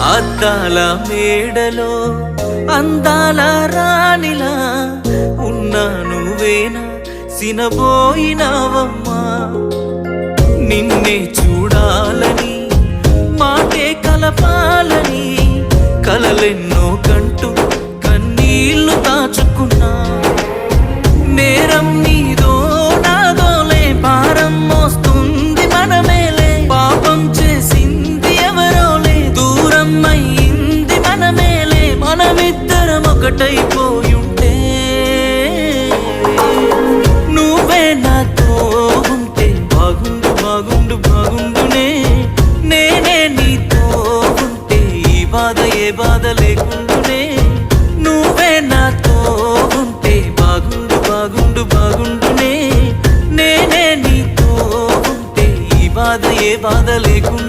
అద్దాల మేడలో అందాల రాణిలా ఉన్నా నువ్వేనా సినబోయినావమ్మా నిన్నే చూడాలని మాటే కలపాలని కలలెన్నో కంటూ కన్నీళ్లు దాచుకున్నా నేరం నీదో నాదోలే భారం మోస్తుంది మనమేలే పాపం చేసింది ఎవరోలే దూరం అయింది మనమేలే మనమిద్దరం ఒకటైపోయుంటే నువ్వే నాతో ఉంటే బాగుండు బాగుండు బాగుండునే నేనే నీతో ఉంటే ఈ బాధ ఏ బాధ లేకుండునే నువ్వే నాతో ఉంటే బాగుండు బాగుండు బాగుండునే నేనే నీతో ఉంటే ఈ బాధ ఏ బాధ లేకుండా